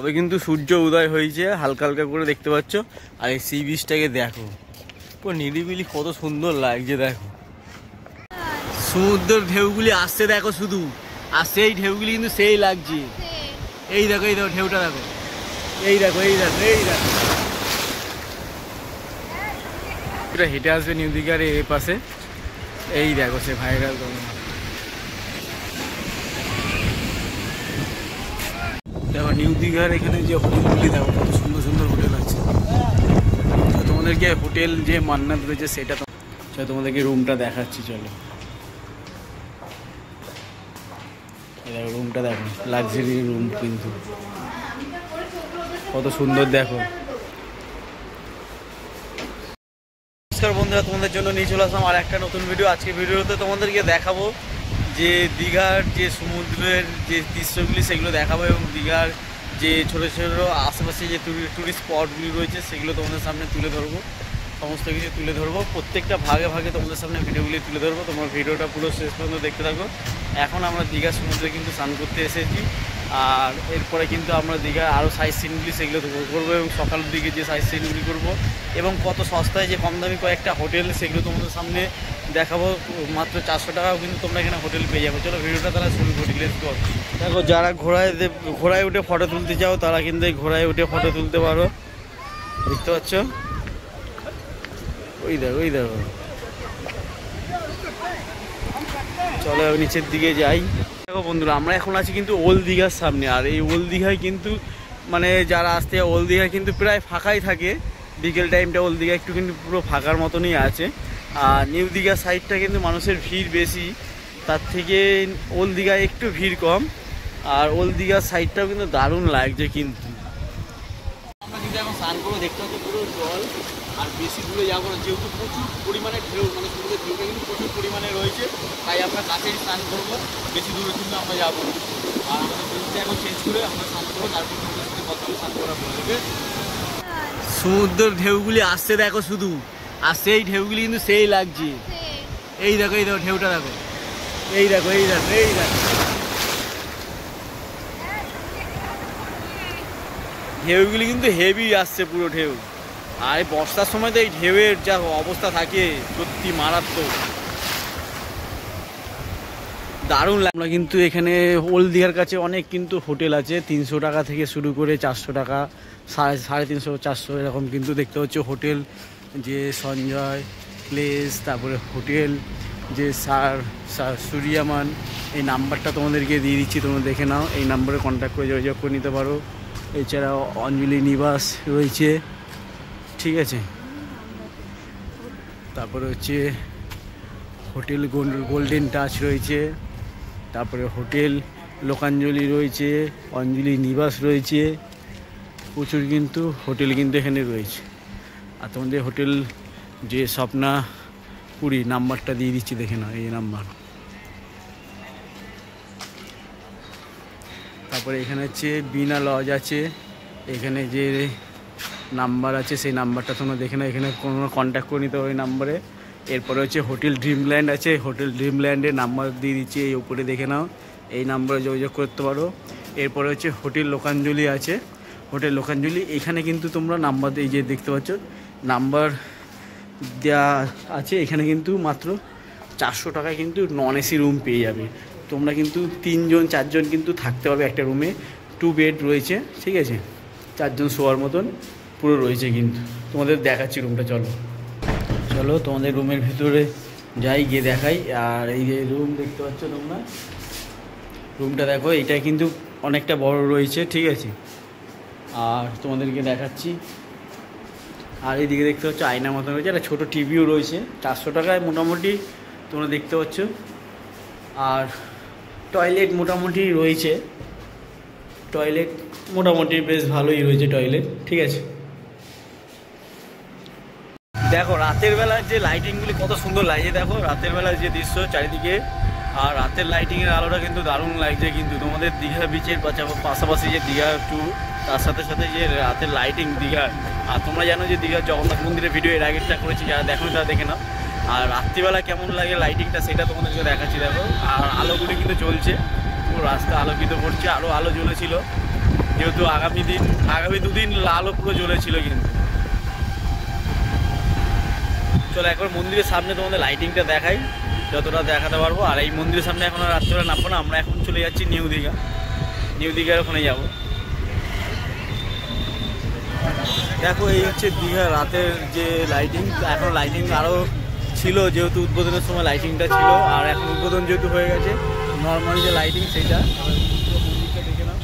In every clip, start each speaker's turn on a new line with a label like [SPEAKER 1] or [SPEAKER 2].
[SPEAKER 1] তবে কিন্তু সূর্য উদয় হয়েছে হালকা হালকা করে দেখতে পাচ্ছ। আর এই সি বিচটাকে দেখো, পুরো নিরিবিলি কত সুন্দর লাগছে। দেখো সমুদ্রের ঢেউগুলি আসছে, দেখো শুধু আর সেই ঢেউগুলি কিন্তু সেই লাগছে। এই দেখো, এই দেখো ঢেউটা দেখো, এই দেখো, এই দেখো, এই দেখো। এটা হেঁটে আসবে নিউ দীঘার এর পাশে। এই দেখো সে ভাইরাল। দেখো নিউ দীঘার এখানে যে হোটেলগুলি দেখো কত সুন্দর সুন্দর হোটেল আছে। তোমাদেরকে হোটেল যে মান্নাত রয়েছে সেটা তোমাদেরকে রুমটা দেখাচ্ছি। চলো দেখো রুমটা দেখো, লাক্সারি রুম কিন্তু কত সুন্দর। দেখো নমস্কার বন্ধুরা, তোমাদের জন্য নিয়ে চলে আসলাম আর একটা নতুন ভিডিও। আজকে ভিডিওতে তোমাদেরকে দেখাবো যে দীঘার যে সমুদ্রের যে দৃশ্যগুলি সেগুলো দেখাবো, এবং দীঘার যে ছোটো ছোটো আশেপাশে যে টুরিস্ট স্পটগুলি রয়েছে সেগুলো তোমাদের সামনে তুলে ধরবো। সমস্ত কিছু তুলে ধরবো, প্রত্যেকটা ভাগে ভাগে তোমাদের সামনে ভিডিওগুলি তুলে ধরবো। তোমার ভিডিওটা পুরো শেষ পর্যন্ত দেখতে থাকো। এখন আমরা দীঘার সমুদ্রে কিন্তু স্নান করতে এসেছি, আর এরপরে কিন্তু আমরা দীঘার আরও সাইট সিনগুলি সেগুলো করবো, এবং সকালের দিকে যে সাইট সিনগুলি করবো, এবং কত সস্তায় যে কম দামি কয়েকটা হোটেল সেগুলো তোমাদের সামনে দেখাবো। মাত্র 400 টাকাও কিন্তু তোমরা এখানে হোটেল পেয়ে যাবো। চলো ভিডিওটা তারা শুরু করি, লেটস গো। দেখো যারা ঘোড়ায় উঠে ফটো তুলতে চাও তারা কিন্তু এই ঘোড়ায় উঠে ফটো তুলতে পারো, দেখতে পাচ্ছ। ওই দেখো, ওই দেখো। চলো নিচের দিকে যাই। দেখো বন্ধুরা, আমরা এখন আছি কিন্তু ওল্ড দীঘার সামনে। আর এই ওল্ড দীঘায় কিন্তু মানে যারা আসতে ওল্ড দীঘায় কিন্তু প্রায় ফাঁকাই থাকে। বিকেল টাইমটা ওল্ড দীঘা একটু কিন্তু পুরো ফাঁকার মতনই আছে। আর নিউ দীঘা সাইডটা কিন্তু মানুষের ভিড় বেশি, তার থেকে ওল্ড দীঘায় একটু ভিড় কম। আর ওল্ড দীঘার সাইডটাও কিন্তু দারুণ লাগছে কিন্তু। আমরা কিন্তু এখন স্নান করবো, দেখতে হচ্ছে পুরো জল। আর বেশি দূরে যাবো না, যেহেতু প্রচুর পরিমাণে ঢেউ, মানে সমুদ্রের ঢেউটা কিন্তু প্রচুর পরিমাণে রয়েছে, তাই আমরা কাছেই স্নান করবো, বেশি দূরে কিন্তু আমরা যাবো। আর আমাদের ড্রেসটা এখন চেঞ্জ করে আমরা স্নান করবো, তারপর তোমাদের সাথে কথা বলে স্নান করা পড়বে। সমুদ্রের ঢেউগুলি আসছে দেখো শুধু, আর সেই ঢেউগুলি কিন্তু সেই লাগছে। এই দেখো, এই দেখো ঢেউটা দেখো, এই দেখো, এই দেখো, এই দেখো ঢেউগুলি কিন্তু হেভি আসছে পুরো ঢেউ। আর এই বর্ষার সময় তো এই ঢেউয়ের যা অবস্থা থাকে সত্যি মারাত্মক, দারুণ লাগে। আমরা কিন্তু এখানে ওল্ড দীঘার কাছে অনেক কিন্তু হোটেল আছে, 300 টাকা থেকে শুরু করে 400 টাকা, 350, 400 এরকম কিন্তু দেখতে হচ্ছে হোটেল। যে সঞ্জয় প্লেস, তারপরে হোটেল যে সূর্যমান, এই নাম্বারটা তোমাদেরকে দিয়ে দিচ্ছি, তোমরা দেখে নাও। এই নাম্বারে কন্ট্যাক্ট করে যোগাযোগ করে নিতে পারো। এছাড়াও অঞ্জলি নিবাস রয়েছে, ঠিক আছে। তারপরে হচ্ছে হোটেল গোল্ডেন টাচ রয়েছে, তারপরে হোটেল লোকাঞ্জলি রয়েছে, অঞ্জলি নিবাস রয়েছে, প্রচুর কিন্তু হোটেল কিন্তু এখানে রয়েছে। আর তোমাদের হোটেল যে স্বপ্নাপুরী নাম্বারটা দিয়ে দিচ্ছি, দেখে নাও এই নাম্বার। তারপরে এখানে হচ্ছে বিনা লজ আছে, এখানে যে নাম্বার আছে সেই নাম্বারটা তোমরা দেখে নাও, এখানে কোনো কন্ট্যাক্ট করে নিতে হবে ওই নাম্বারে। এরপরে হচ্ছে হোটেল ড্রিমল্যান্ড আছে, হোটেল ড্রিমল্যান্ডের নাম্বার দিয়ে দিচ্ছি, এই উপরে দেখে নাও, এই নাম্বারে যোগাযোগ করতে পারো। এরপরে হচ্ছে হোটেল লোকাঞ্জলি আছে, হোটেল লোকাঞ্জলি, এখানে কিন্তু তোমরা নাম্বার এই যে দেখতে পাচ্ছ নাম্বার দেওয়া আছে। এখানে কিন্তু মাত্র 400 টাকায় কিন্তু নন এসি রুম পেয়ে যাবে। তোমরা কিন্তু 3 জন 4 জন কিন্তু থাকতে পারবে একটা রুমে, 2 বেড রয়েছে, ঠিক আছে, 4 জন শোয়ার মতন পুরো রয়েছে কিন্তু। তোমাদের দেখাচ্ছি রুমটা, চলো চলো তোমাদের রুমের ভিতরে যাই, গিয়ে দেখাই। আর এই যে রুম দেখতে পাচ্ছ তোমরা, রুমটা দেখো, এটা কিন্তু অনেকটা বড় রয়েছে, ঠিক আছে। আর তোমাদেরকে দেখাচ্ছি। আর এইদিকে দেখতে পাচ্ছ আয়না মতন রয়েছে, একটা ছোটো টিভিও রয়েছে। 400 টাকায় মোটামুটি তোমরা দেখতে পাচ্ছ। আর টয়লেট মোটামুটি রয়েছে, টয়লেট মোটামুটি বেশ ভালোই রয়েছে টয়লেট, ঠিক আছে। দেখো রাতের বেলার যে লাইটিংগুলি কত সুন্দর লাগছে, দেখো রাতের বেলার যে দৃশ্য চারিদিকে, আর রাতের লাইটিংয়ের আলোটা কিন্তু দারুণ লাগছে কিন্তু। তোমাদের দীঘা বিচের পাশাপাশি যে দীঘা ট্যুর, তার সাথে সাথে যে রাতের লাইটিং দীঘার। আর তোমরা জানো যে দীঘার জগন্নাথ মন্দিরের ভিডিও এর আগেরটা করেছি, যারা দেখো তারা দেখে নাও। আর রাত্রিবেলা কেমন লাগে লাইটিংটা সেটা তোমাদেরকে দেখাচ্ছি, দেখো। আর আলোগুলি কিন্তু জ্বলছে, পুরো রাস্তা আলোকিত করছে, আরও আলো জ্বলেছিল, যেহেতু আগামী দুদিন আলো পুরো জ্বলেছিল। কিন্তু চলো একবার মন্দিরের সামনে তোমাদের লাইটিংটা দেখাই, যতটা দেখাতে পারবো। আর এই মন্দিরের সামনে এখন রাত্রেবেলা নামবো না, আমরা এখন চলে যাচ্ছি নিউ দীঘার ওখানে যাবো। দেখো এই হচ্ছে দীঘা রাতের যে লাইটিং। এখন লাইটিং আরও ছিল, যেহেতু উদ্বোধনের সময় লাইটিংটা ছিল, আর এখন উদ্বোধন যেহেতু হয়ে গেছে নর্মাল যে লাইটিং সেটা। মন্দিরটা দেখে নাও,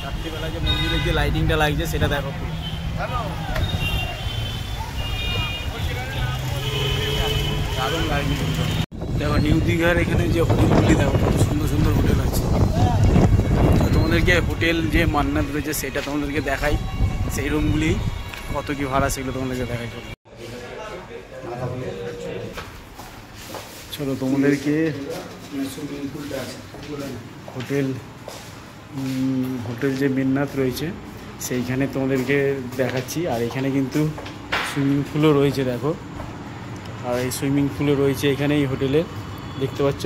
[SPEAKER 1] রাত্রিবেলা যে মন্দিরের যে লাইটিংটা লাগছে সেটা দেখো, দারুণ লাগছে। দেখো নিউ দীঘার এখানে যে হোটেলগুলি দেখো, কত সুন্দর সুন্দর হোটেল আছে। তোমাদেরকে হোটেল যে মান্নাত রয়েছে সেটা তোমাদেরকে দেখাই, সেই রুমগুলি কত কি ভাড়া সেগুলো তোমাদেরকে দেখাই। চলো তোমাদেরকে হোটেল যে মিন্নাত রয়েছে সেইখানে তোমাদেরকে দেখাচ্ছি। আর এখানে কিন্তু সুইমিং পুলও রয়েছে দেখো, আর এই সুইমিং পুলও রয়েছে এখানে এই হোটেলে, দেখতে পাচ্ছ।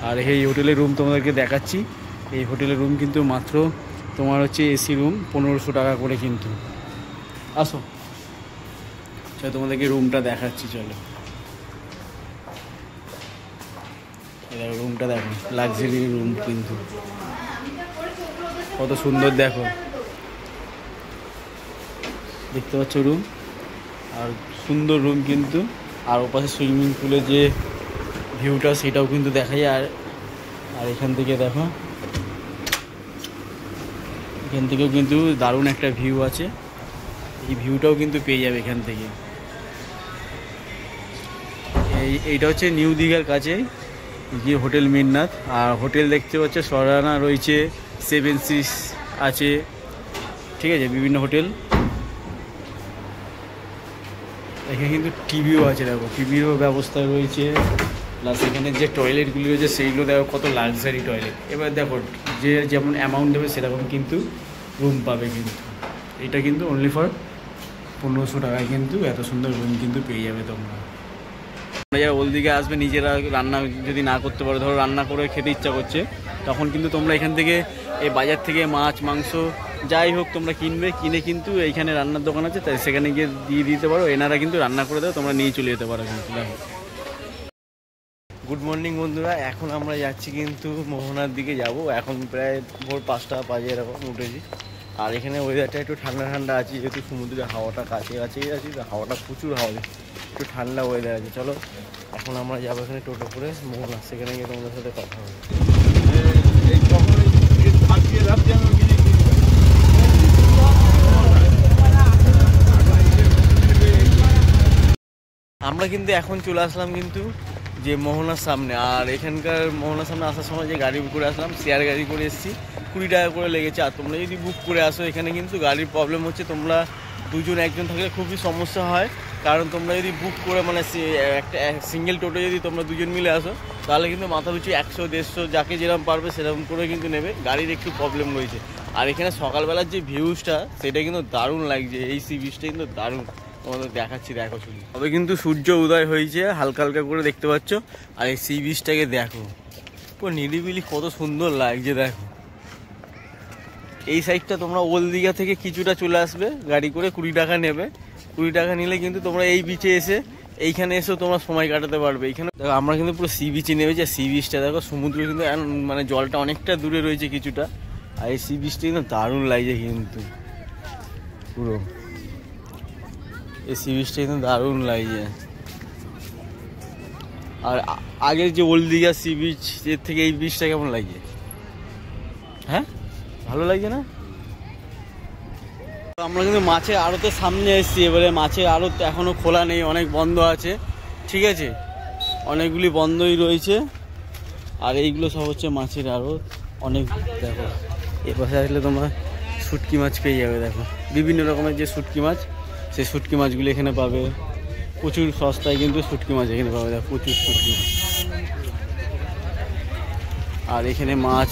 [SPEAKER 1] আর এই হোটেলের রুম তোমাদেরকে দেখাচ্ছি। এই হোটেলের রুম কিন্তু মাত্র তোমার হচ্ছে এসি রুম 1500 টাকা করে কিন্তু। আসো চলো তোমাদেরকে রুমটা দেখাচ্ছি। চলো দেখো রুমটা, দেখো লাক্সারি রুম কিন্তু কত সুন্দর, দেখো দেখতে পাচ্ছ রুম, আর সুন্দর রুম কিন্তু। আর ওপাশে সুইমিং পুলের যে ভিউটা সেটাও কিন্তু দেখাই। আর এখান থেকে দেখো, এখান থেকেও কিন্তু দারুণ একটা ভিউ আছে, এই ভিউটাও কিন্তু পেয়ে যাবে এখান থেকে। এইটা হচ্ছে নিউ দীঘার কাছে যে হোটেল মিন্নাত। আর হোটেল দেখতে পাচ্ছ সরানা রয়েছে, 7 সিস আছে, ঠিক আছে, বিভিন্ন হোটেল। এখানে কিন্তু টিভিও আছে, দেখো টিভিরও ব্যবস্থা রয়েছে। প্লাস এখানে যে টয়লেটগুলি রয়েছে সেইগুলো দেখো কত লাক্সারি টয়লেট। এবার দেখো যে যেমন অ্যামাউন্ট দেবে সেরকম কিন্তু রুম পাবে। কিন্তু এটা কিন্তু অনলি ফর 1500 টাকায় কিন্তু এত সুন্দর রুম কিন্তু পেয়ে যাবে তোমরা। যারা ওল দিকে আসবে, নিজেরা রান্না যদি না করতে পারো, ধরো রান্না করে খেতে ইচ্ছা করছে, তখন কিন্তু তোমরা এখান থেকে এই বাজার থেকে মাছ মাংস যাই হোক তোমরা কিনে কিন্তু এইখানে রান্নার দোকান আছে, তাই সেখানে গিয়ে দিয়ে দিতে পারো, এনারা কিন্তু রান্না করে দেবে, তোমরা নিয়ে চলে যেতে পারো কিন্তু। দেখো গুড মর্নিং বন্ধুরা, এখন আমরা যাচ্ছি কিন্তু মোহনার দিকে যাব। এখন প্রায় ভোর 5টা বাজে এরকম উঠেছি। আর এখানে ওয়েদারটা একটু ঠান্ডা ঠান্ডা আছে, যেহেতু সমুদ্রের হাওয়াটা কাছেই আছে, হাওয়াটা প্রচুর হাওয়া, একটু ঠান্ডা ওয়েদার আছে। চলো এখন আমরা যাবো এখানে টোটো করে মোহনা, সেখানে গিয়ে তোমাদের সাথে কথা হবে। আমরা কিন্তু এখন চলে আসলাম কিন্তু যে মোহনার সামনে। আর এখানকার মোহনার সামনে আসার সময় যে গাড়ি বুক করে আসলাম, শেয়ার গাড়ি করে এসেছি, 20 টাকা করে লেগেছে। আর তোমরা যদি বুক করে আসো, এখানে কিন্তু গাড়ির প্রবলেম হচ্ছে, তোমরা দুজন একজন থাকলে খুবই সমস্যা হয়। কারণ তোমরা যদি বুক করে মানে একটা সিঙ্গেল টোটো যদি তোমরা দুজন মিলে আসো, তাহলে কিন্তু মাথা পিছু 100-150 যাকে যেরকম পারবে সেরকম করে কিন্তু নেবে, গাড়ির একটু প্রবলেম রয়েছে। আর এখানে সকালবেলার যে ভিউজটা সেটা কিন্তু দারুণ লাগছে, এই সি বিচটা কিন্তু দারুণ, তোমাদের দেখাচ্ছি, দেখো শুধু। তবে কিন্তু সূর্য উদয় হয়েছে হালকা হালকা করে, দেখতে পাচ্ছ। আর এই সি বিচটাকে দেখো, পুরো নিরিবিলি কত সুন্দর লাগছে, দেখো। এই সাইডটা তোমরা ওল দীঘা থেকে কিছুটা চলে আসবে গাড়ি করে, 20 টাকা নেবে। 20 টাকা নিলে কিন্তু তোমরা এই বিচে এসে এইখানে এসেও তোমরা সময় কাটাতে পারবে। এইখানে দেখো আমরা কিন্তু পুরো সি বিচে নেমেছি। আর সি বিচটা দেখো, সমুদ্র কিন্তু মানে জলটা অনেকটা দূরে রয়েছে কিছুটা। আর এই সি বিচটা কিন্তু দারুণ লাগছে কিন্তু পুরো, এই সি বিচটা কিন্তু দারুণ লাগছে। আর আগের যে ওল্ড দীঘা সি বিচ, এর থেকে এই বিচটা কেমন লাগছে? হ্যাঁ, ভালো লাগছে না? আমরা কিন্তু মাছের আড়তের সামনে এসেছি। এবারে মাছের আড়ত এখনও খোলা নেই, অনেক বন্ধ আছে, ঠিক আছে, অনেকগুলি বন্ধই রয়েছে। আর এইগুলো সব হচ্ছে মাছের আড়ত, অনেক। দেখো এ পাশে আসলে তোমরা শুটকি মাছ পেয়ে যাবে, দেখো বিভিন্ন রকমের যে শুটকি মাছ, সেই শুটকি মাছগুলি এখানে পাবে প্রচুর সস্তায়, কিন্তু শুটকি মাছ এখানে পাবে, দেখো প্রচুর শুটকি মাছ। আর এখানে মাছ,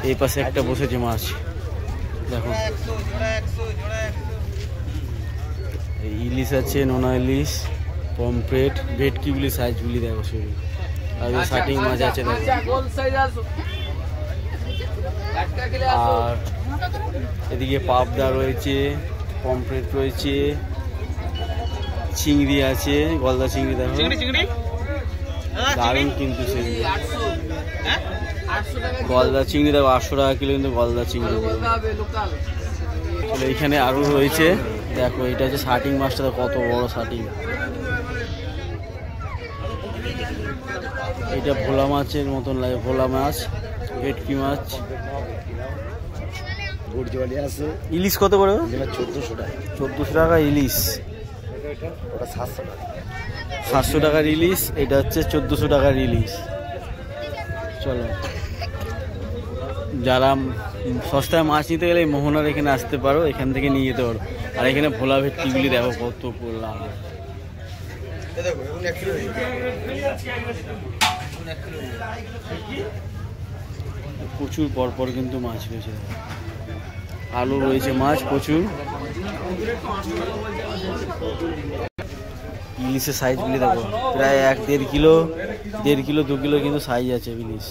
[SPEAKER 1] এই পাশে একটা বসেছে মাছ, দেখো ইলিশ আছে, নোনা ইলিশ, পমফ্রেট, ভেটকিগুলি সাইজগুলি দেখো শুধু। আর শাটিং মাছ আছে দেখো। আর এদিকে পাবদা রয়েছে, পমফ্রেট রয়েছে, চিংড়ি আছে, গলদা চিংড়ি দেখো দারুণ কিন্তু চিংড়ি। গলদা চিংড়ি দেখো 800 টাকা কিলো কিন্তু গলদা চিংড়ি। এইখানে আরও রয়েছে দেখো, এটা হচ্ছে শার্টিং মাছটা, কত বড় শার্টিং। এটা ভোলা মাছের মতন লাগে, ভোলা মাছ, ভেটকি মাছ। ইলিশ কত করে?
[SPEAKER 2] 1400 টাকা।
[SPEAKER 1] 1400 টাকা ইলিশ, 700 টাকার ইলিশ। এটা হচ্ছে 1400 টাকার ইলিশ। চলো, যারা সস্তায় মাছ নিতে গেলে মোহনার এখানে আসতে পারো, এখান থেকে নিয়ে যেতে পারো। আর এখানে ভোলা ভেটকিগুলি দেখো কত করলাম। প্রচুর পরপর কিন্তু মাছ রয়েছে, আলু রয়েছে, মাছ প্রচুর। ইলিশের সাইজগুলি দেখো, প্রায় 1-1.5 কিলো, 1.5 কিলো 2 কিলো কিন্তু সাইজ আছে ইলিশ।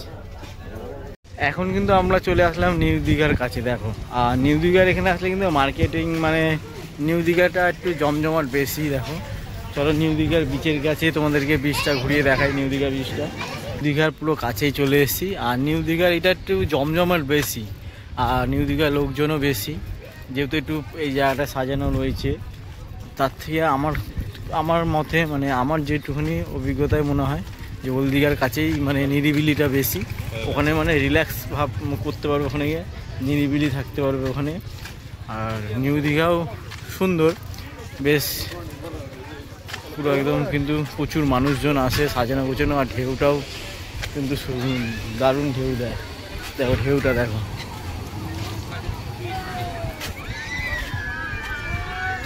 [SPEAKER 1] এখন কিন্তু আমরা চলে আসলাম নিউ দীঘার কাছে দেখো। আর নিউ দীঘার এখানে আসলে কিন্তু মার্কেটিং মানে নিউ দীঘাটা একটু জমজমাট বেশি দেখো। চলো নিউ দীঘার বিচের কাছে তোমাদেরকে বিচটা ঘুরিয়ে দেখাই। নিউ দীঘার বিচটা দীঘার পুরো কাছেই চলে এসেছি। আর নিউ দীঘার এটা একটু জমজমাট বেশি, আর নিউ দীঘার লোকজনও বেশি, যেহেতু একটু এই জায়গাটা সাজানো রয়েছে। তার থেকে আমার মতে মানে আমার যেটুকুনি অভিজ্ঞতায় মনে হয় যে ওল্ড দীঘার কাছেই মানে নিরিবিলিটা বেশি। ওখানে মানে রিল্যাক্স ভাব করতে পারবে, ওখানে গিয়ে নিরিবিলি থাকতে পারবে ওখানে। আর নিউ দীঘাও সুন্দর বেশ, পুরো একদম কিন্তু প্রচুর মানুষজন আসে, সাজানো গোছানো। আর ঢেউটাও কিন্তু দারুণ ঢেউ দেয়, দেখো ঢেউটা দেখো।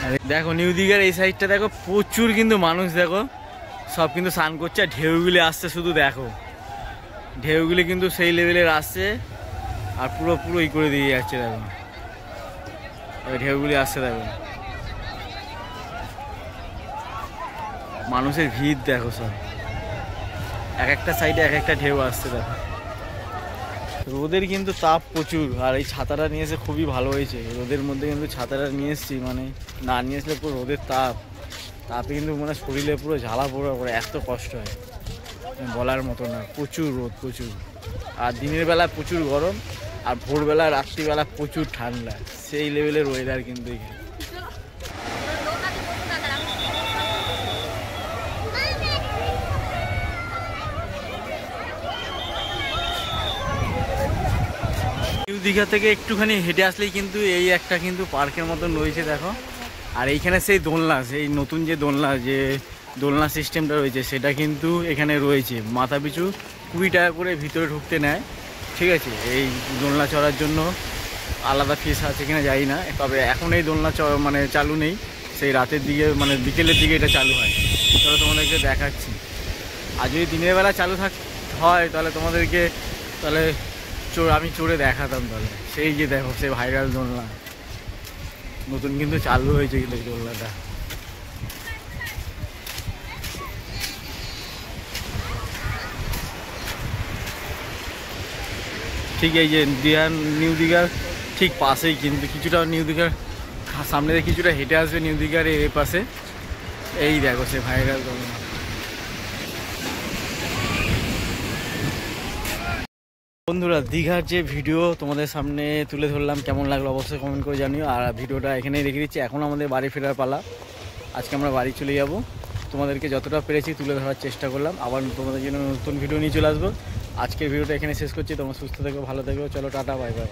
[SPEAKER 1] আর দেখো নিউ দীঘার এই সাইডটা দেখো প্রচুর কিন্তু মানুষ, দেখো সব কিন্তু স্নান করছে। আর ঢেউগুলি আসছে শুধু দেখো, ঢেউগুলি কিন্তু সেই লেভেলের আসছে আর পুরো ই করে দিয়ে যাচ্ছে দেখো, ঢেউগুলি আসছে দেখো। মানুষের ভিড় দেখো, সব এক একটা সাইডে এক একটা ঢেউ আসছে দেখো। রোদের কিন্তু তাপ প্রচুর, আর এই ছাতাটা নিয়ে এসে খুবই ভালো হয়েছে। রোদের মধ্যে কিন্তু ছাতাটা নিয়ে এসেছি, মানে না নিয়ে আসলে পুরো রোদের তাপে কিন্তু মানে শরীরে পুরো ঝালা পোড়া করে এত কষ্ট হয় বলার মতো না। প্রচুর রোদ প্রচুর, আর দিনের বেলা প্রচুর গরম, আর ভোরবেলা রাত্রিবেলা প্রচুর ঠান্ডা, সেই লেভেলের ওয়েদার কিন্তু এখানে। নিউ দীঘা থেকে একটুখানি হেঁটে আসলেই কিন্তু এই একটা কিন্তু পার্কের মতন রয়েছে দেখো। আর এইখানে সেই দোলনা, সেই নতুন যে দোলনা সিস্টেমটা রয়েছে সেটা কিন্তু এখানে রয়েছে। মাথা পিছু 20 টাকা করে ভিতরে ঢুকতে নেয়, ঠিক আছে। এই দোলনা চড়ার জন্য আলাদা ফিস আছে কিনা জানি না, তবে এখন এই দোলনা মানে চালু নেই, সেই রাতের দিকে মানে বিকেলের দিকে এটা চালু হয়। তাহলে তোমাদেরকে দেখাচ্ছি। আর যদি দিনের বেলা চালু হয় তাহলে তোমাদেরকে আমি চড়ে দেখাতাম। তাহলে সেই যে দেখো সেই ভাইরাল দোলনা নতুন কিন্তু চালু হয়েছে কিন্তু এই দোলনাটা। ঠিক এই যে নিউ দীঘার ঠিক পাশেই কিন্তু কিছুটা নিউ দীঘার সামনে দিয়ে কিছুটা হেঁটে আসবে নিউ দীঘার এই পাশে। এই দেখো সে ভাইরাল দোলনা। বন্ধুরা দীঘার যে ভিডিও তোমাদের সামনে তুলে ধরলাম, কেমন লাগলো অবশ্যই কমেন্ট করে জানিও। আর ভিডিওটা এখানেই রেখে দিচ্ছি, এখন আমাদের বাড়ি ফেরার পালা। আজকে আমরা বাড়ি চলে যাব। তোমাদেরকে যতটা পেরেছি তুলে ধরার চেষ্টা করলাম। আবার তোমাদের জন্য নতুন ভিডিও নিয়ে চলে আসবো। আজকের ভিডিওটা এখানে শেষ করছি। তোমরা সুস্থ থেকো, ভালো থেকো। চলো টাটা, বাই বাই।